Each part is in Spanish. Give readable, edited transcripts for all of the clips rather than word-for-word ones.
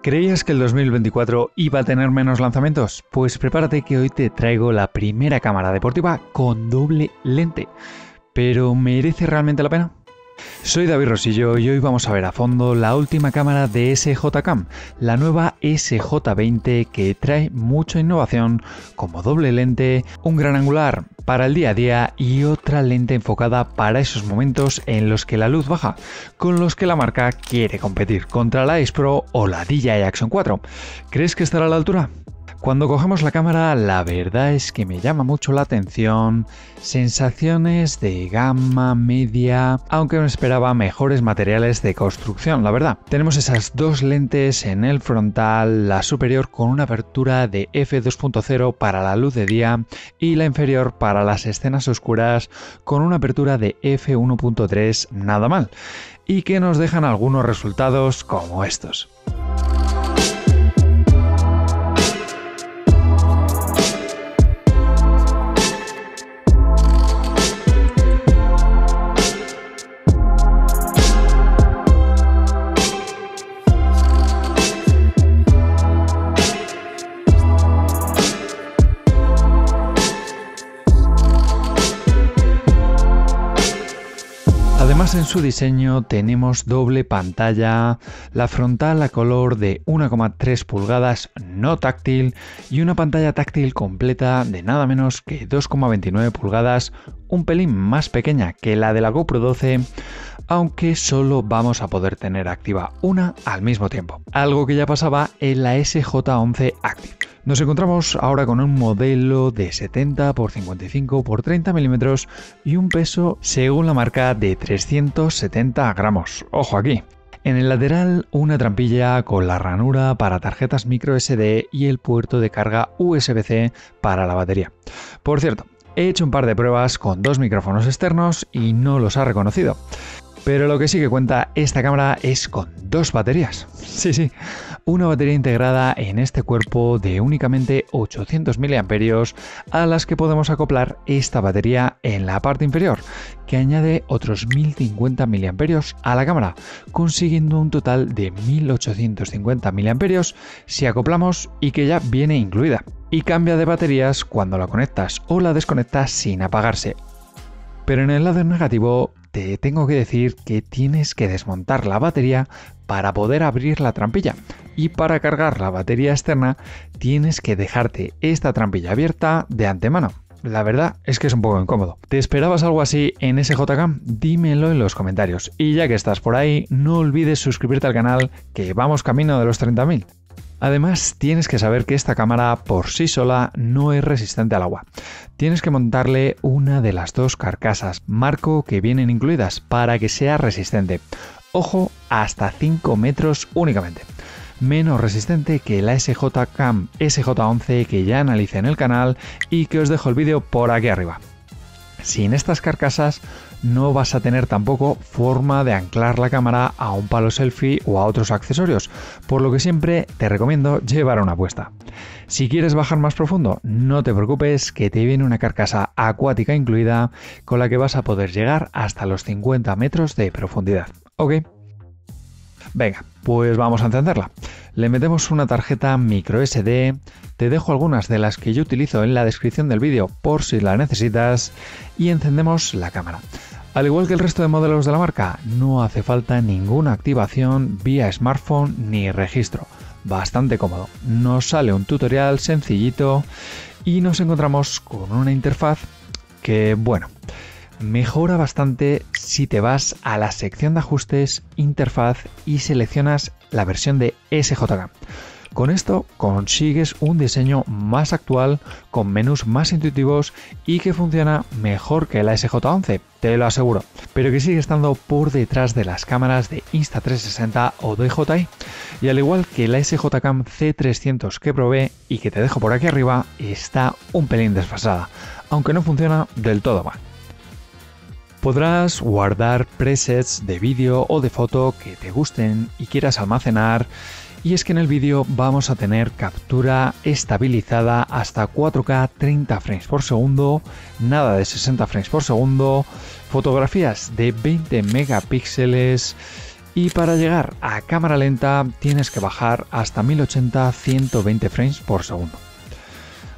¿Creías que el 2024 iba a tener menos lanzamientos? Pues prepárate que hoy te traigo la primera cámara deportiva con doble lente. ¿Pero merece realmente la pena? Soy David Rosillo y hoy vamos a ver a fondo la última cámara de SJ Cam, la nueva SJ20 que trae mucha innovación como doble lente, un gran angular para el día a día y otra lente enfocada para esos momentos en los que la luz baja, con los que la marca quiere competir contra la Ace Pro o la DJI Action 4. ¿Crees que estará a la altura? Cuando cogemos la cámara, la verdad es que me llama mucho la atención sensaciones de gama media, aunque me esperaba mejores materiales de construcción, la verdad. Tenemos esas dos lentes en el frontal, la superior con una apertura de f2.0 para la luz de día y la inferior para las escenas oscuras con una apertura de f1.3, nada mal, y que nos dejan algunos resultados como estos. Además, en su diseño tenemos doble pantalla, la frontal a color de 1,3 pulgadas no táctil y una pantalla táctil completa de nada menos que 2,29 pulgadas, un pelín más pequeña que la de la GoPro 12, aunque solo vamos a poder tener activa una al mismo tiempo, algo que ya pasaba en la SJ11 Active. Nos encontramos ahora con un modelo de 70 x 55 x 30 milímetros y un peso, según la marca, de 370 gramos. ¡Ojo aquí! En el lateral, una trampilla con la ranura para tarjetas micro SD y el puerto de carga USB-C para la batería. Por cierto, he hecho un par de pruebas con dos micrófonos externos y no los ha reconocido. Pero lo que sí que cuenta esta cámara es con dos baterías. Sí, una batería integrada en este cuerpo de únicamente 800 mAh a las que podemos acoplar esta batería en la parte inferior, que añade otros 1050 mAh a la cámara, consiguiendo un total de 1850 mAh si acoplamos y que ya viene incluida. Y cambia de baterías cuando la conectas o la desconectas sin apagarse. Pero en el lado negativo, te tengo que decir que tienes que desmontar la batería para poder abrir la trampilla, y para cargar la batería externa tienes que dejarte esta trampilla abierta de antemano. La verdad es que es un poco incómodo. ¿Te esperabas algo así en SJ Cam? Dímelo en los comentarios. Y ya que estás por ahí, no olvides suscribirte al canal, que vamos camino de los 30.000. Además, tienes que saber que esta cámara por sí sola no es resistente al agua. Tienes que montarle una de las dos carcasas marco que vienen incluidas para que sea resistente. Ojo, hasta 5 metros únicamente. Menos resistente que la SJ Cam SJ11 que ya analicé en el canal y que os dejo el vídeo por aquí arriba. Sin estas carcasas no vas a tener tampoco forma de anclar la cámara a un palo selfie o a otros accesorios, por lo que siempre te recomiendo llevar una puesta. Si quieres bajar más profundo, no te preocupes, que te viene una carcasa acuática incluida con la que vas a poder llegar hasta los 50 metros de profundidad. ¿Ok? Venga, pues vamos a encenderla. Le metemos una tarjeta micro SD, te dejo algunas de las que yo utilizo en la descripción del vídeo por si la necesitas, y encendemos la cámara. Al igual que el resto de modelos de la marca, no hace falta ninguna activación vía smartphone ni registro. Bastante cómodo. Nos sale un tutorial sencillito y nos encontramos con una interfaz que, bueno, mejora bastante si te vas a la sección de ajustes, interfaz y seleccionas la versión de SJ Cam. Con esto consigues un diseño más actual, con menús más intuitivos y que funciona mejor que la SJ11, te lo aseguro, pero que sigue estando por detrás de las cámaras de Insta360 o DJI. Y al igual que la SJ Cam C300 que probé y que te dejo por aquí arriba, está un pelín desfasada, aunque no funciona del todo mal. Podrás guardar presets de vídeo o de foto que te gusten y quieras almacenar, y es que en el vídeo vamos a tener captura estabilizada hasta 4K 30 frames por segundo, nada de 60 frames por segundo, fotografías de 20 megapíxeles Y para llegar a cámara lenta tienes que bajar hasta 1080 120 frames por segundo.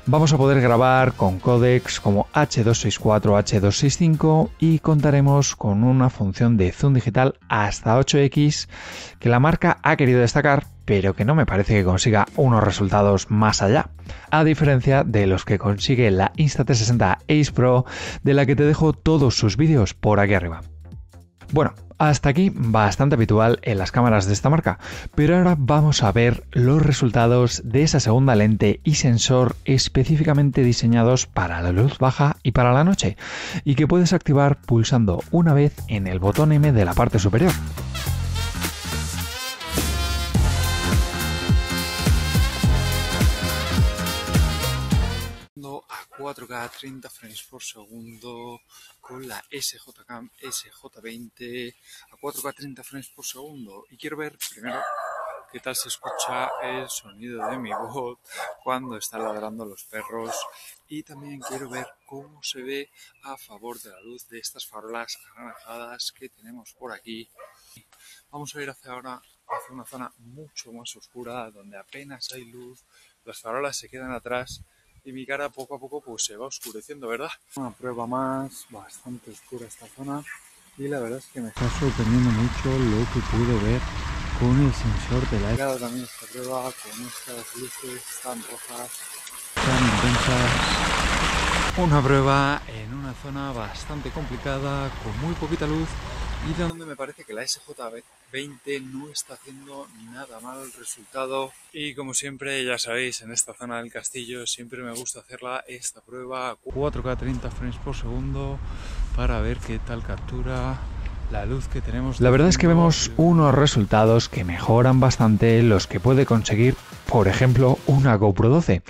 Vamos a poder grabar con códecs como H264 o H265 y contaremos con una función de zoom digital hasta 8x que la marca ha querido destacar, pero que no me parece que consiga unos resultados más allá, a diferencia de los que consigue la Insta360 Ace Pro, de la que te dejo todos sus vídeos por aquí arriba. Bueno, hasta aquí bastante habitual en las cámaras de esta marca, pero ahora vamos a ver los resultados de esa segunda lente y sensor específicamente diseñados para la luz baja y para la noche, y que puedes activar pulsando una vez en el botón M de la parte superior. A 4K 30 frames por segundo con la SJCAM SJ20 a 4K 30 frames por segundo, y quiero ver primero qué tal se escucha el sonido de mi voz cuando están ladrando los perros, y también quiero ver cómo se ve a favor de la luz de estas farolas anaranjadas que tenemos por aquí. Vamos a ir hacia una zona mucho más oscura donde apenas hay luz, las farolas se quedan atrás y mi cara poco a poco pues se va oscureciendo, ¿verdad? Una prueba más, bastante oscura esta zona, y la verdad es que me está sorprendiendo mucho lo que puedo ver con el sensor de la... He dado también esta prueba con estas luces tan rojas, tan intensas. Una prueba en una zona bastante complicada, con muy poquita luz, y donde me parece que la SJ20 no está haciendo nada mal el resultado. Y como siempre, ya sabéis, en esta zona del castillo siempre me gusta hacerla esta prueba a 4K 30 frames por segundo para ver qué tal captura la luz que tenemos. La verdad es que vemos unos resultados que mejoran bastante los que puede conseguir, por ejemplo, una GoPro 12,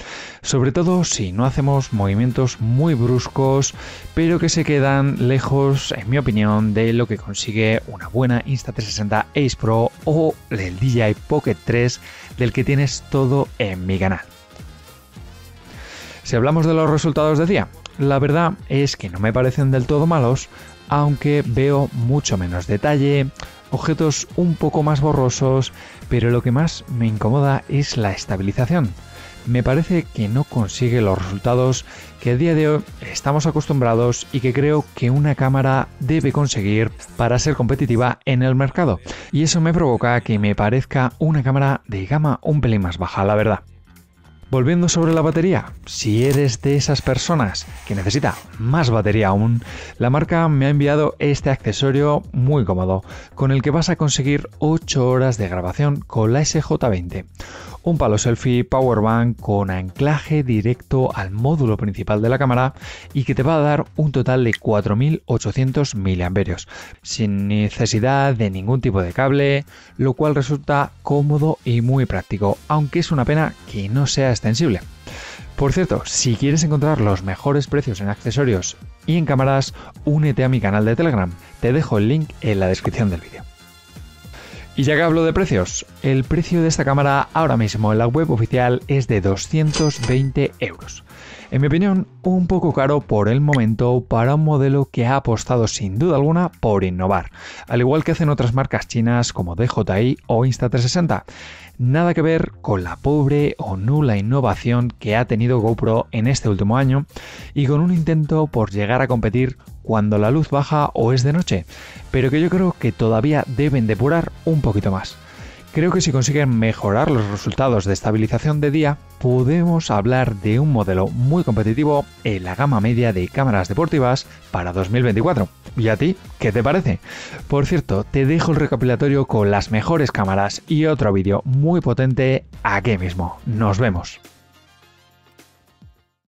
sobre todo si no hacemos movimientos muy bruscos, pero que se quedan lejos, en mi opinión, de lo que consigue una buena Insta360 Ace Pro o el DJI Pocket 3, del que tienes todo en mi canal. Si hablamos de los resultados de día, la verdad es que no me parecen del todo malos, aunque veo mucho menos detalle, objetos un poco más borrosos, pero lo que más me incomoda es la estabilización. Me parece que no consigue los resultados que a día de hoy estamos acostumbrados y que creo que una cámara debe conseguir para ser competitiva en el mercado. Y eso me provoca que me parezca una cámara de gama un pelín más baja, la verdad. Volviendo sobre la batería, si eres de esas personas que necesita más batería aún, la marca me ha enviado este accesorio muy cómodo, con el que vas a conseguir 8 horas de grabación con la SJ20. Un palo selfie powerbank con anclaje directo al módulo principal de la cámara y que te va a dar un total de 4800 mAh, sin necesidad de ningún tipo de cable, lo cual resulta cómodo y muy práctico, aunque es una pena que no sea extensible. Por cierto, si quieres encontrar los mejores precios en accesorios y en cámaras, únete a mi canal de Telegram, te dejo el link en la descripción del vídeo. Y ya que hablo de precios, el precio de esta cámara ahora mismo en la web oficial es de 220 euros. En mi opinión, un poco caro por el momento para un modelo que ha apostado sin duda alguna por innovar, al igual que hacen otras marcas chinas como DJI o Insta360. Nada que ver con la pobre o nula innovación que ha tenido GoPro en este último año y con un intento por llegar a competir cuando la luz baja o es de noche, pero que yo creo que todavía deben depurar un poquito más. Creo que si consiguen mejorar los resultados de estabilización de día, podemos hablar de un modelo muy competitivo en la gama media de cámaras deportivas para 2024. ¿Y a ti? ¿Qué te parece? Por cierto, te dejo el recopilatorio con las mejores cámaras y otro vídeo muy potente aquí mismo. Nos vemos.